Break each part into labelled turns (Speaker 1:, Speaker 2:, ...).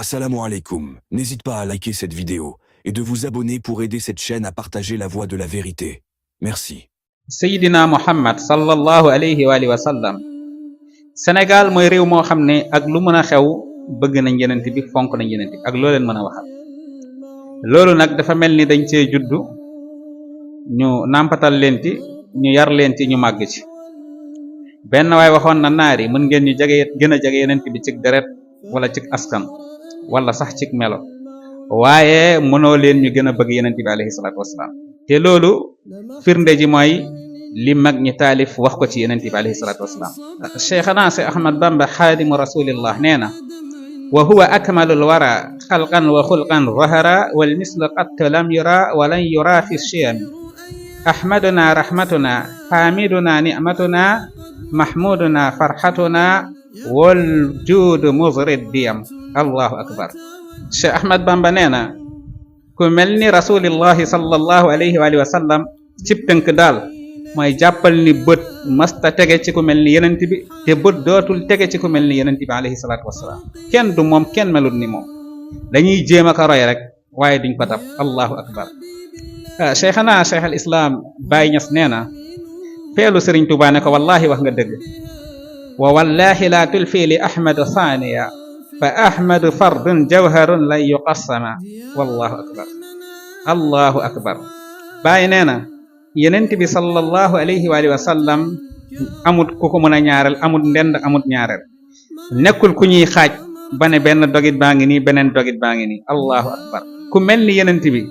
Speaker 1: Assalamu alaikum. N'hésite pas à liker cette vidéo et de vous abonner pour aider cette chaîne à partager la voie de la vérité. Merci.
Speaker 2: Seydina Muhammad sallallahu alayhi wa sallam. Sénégal mooy réew moo xam ne ak lu mën a xew bëgg nañ yenent bi fonk nañ yenent bi ak loo leen mën a waxal. loolu nag dafa mel ni dañ cee juddu ñu nàmpatal leen ci ñu yar leen ci ñu màgg ci. benn waay waxoon na naari mën ngeen ñu gën a jege yenent bi cig deret wala cig askan wala sax cig melo waaye mënoo leen ñu gën a bëgg yenent bi alayhi salaatu wasalaam. te loolu firnde ji mooy li mag ñi taalif wax ko ci yenent bi alayhi salaatu wasalaam. Cheikhana si Ahmad Bamba xaadimu rasulillah nee na wa huwa akmalul wara xalqan wa xulqan zahara wal mislu qat lam yura wa lan yura fi shiyami ahmaduna rahmatuna hamiduna ni'matuna mahmuduna farhatuna wal juudu muzrid diyam. Allahu akbar. Cheikh Ahmad Bamba nee na ku mel ni rasulillahi sallallahu alayhi wa sallam cib tënk daal mooy jàppal ni bët masta tege ci ku mel ni yenent bi te bët dootul tege ci ku mel ni yenent bi alayhi salaatu wasalaam. kenn du moom kenn melut ni moom dañuy jéem a ko roy rek waaye duñ ko tab. Allahu akbar. cheikhana cheikh al islam Baay Ñas nee na feelu Sëriñ Tuubaa ne ko wallahi wax nga dëgg wa wallahi la tulfi li ahmadu thaniya fa ahmadu fardun jawharun lan yuqassama. wallahu akbar. allahu akbar. Baay nee na yenent bi sallallahu alayhi wa sallam amut ku ko mën a ñaareel amut ndend amut ñaareel nekkul ku ñuy xaaj ba ne benn dogit baa ngi nii beneen dogit baa ngi nii. allahu akbar. ku mel ni yenent bi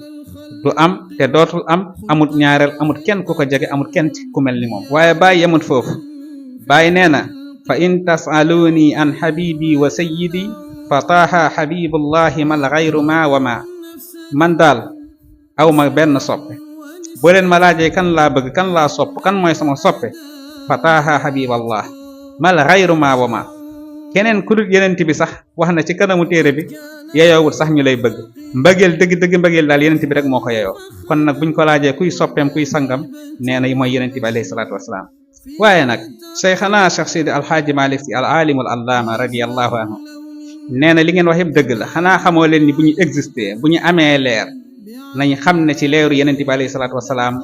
Speaker 2: du am te dootul am amut ñaareel amut kenn ku ko jege amut kenn ci ku mel ni moom. waaye Baay yemut foofu. Baay nee na fa in tasaluni an habibi wa sayyidi fa taaha habibullahi mal ghayru ma wa ma. man daal aw ma benn soppe boo leen ma laajee kan laa bëgg kan laa sopp kan mooy sama soppe fa taaha habiballah mal ghayru ma wa ma. keneen ku dul yenent bi sax wax na ci kanamu téere bi yeyoowul sax ñu lay bëgg. mbëggeel dëgg mbëggeel daal yenent bi rek moo ko yeyoo. kon nag buñ ko laajee kuy soppeem kuy sangam nee na mooy yenent bi alayhi salaatu wasalaam. waaye nag cheikhana cheikh sidi alxaaji malik si al alimul allaama radiyallahu anhu nee na li ngeen wax yëpp dëgg la. xanaa xamoo leen ni bu ñu existé bu ñu amee leer nañ xam ne ci leeru yenent bi alayhi salaatu wasalaam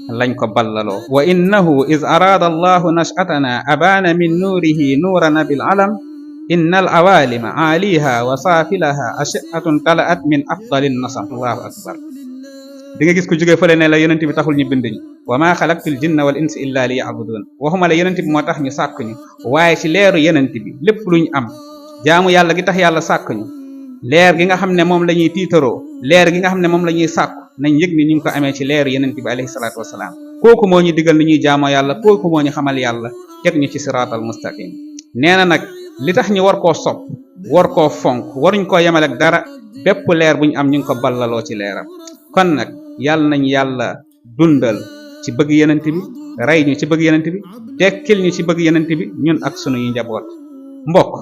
Speaker 2: lañ ko ballaloo. wa innahu iz araada allahu nashatana abaana min nuurihi nuurana bil alam inna al awalima aaliha wa saafilaha ashiatun talaat min afdalin nasam. allahu akbar. di nga gis ku jóge fële ne la yenent bi taxul ñu bind ñu wa ma xalaqtul jinna wal insa illa li ya'budun. waxuma la yenent bi moo tax ñu sàkk ñu waaye ci leeru yenent bi lépp luñ am jaamu yàlla gi tax yàlla sàkk ñu leer gi nga xam ne moom la ñuy tiitaroo leer gi nga xam ne moom la ñuy sàkku nañ yëg ni ñu ngi ko amee ci leeru yenent bi alayhi salaatu wasalaam. kooku moo ñu digal ni ñuy jaamoo yàlla kooku moo ñu xamal yàlla teg ñu ci siraatal mustaqim. nee na nag li tax ñu war koo sopp war koo fonk waruñ koo yemal ak dara bépp leer buñ am ñu ngi ko ballaloo ci leeram. kon nag yàlla nañ yàlla dundal ci bëgg yenent bi rey ñu ci bëgg yenent bi dekkil ñu ci bëgg yenent bi ñun ak sunuy njaboot. mbokk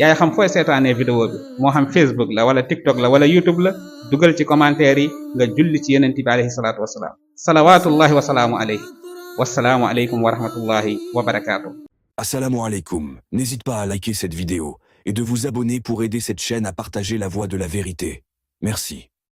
Speaker 2: yaay xam fooy seetaanee vidéo bi moo xam Facebook la wala TikTok la wala YouTube la dugal ci commentaire yi nga julli ci yenent bi alayhi salaatu wasalaam. salawaatullahi wa salaamu alayhi wassalaamu aleykum wa rahmatullahi wa barakaatuh.
Speaker 1: Assalamu alaikum. N'hésite pas à liker cette vidéo et de vous abonner pour aider cette chaîne à partager la voie de la vérité. Merci.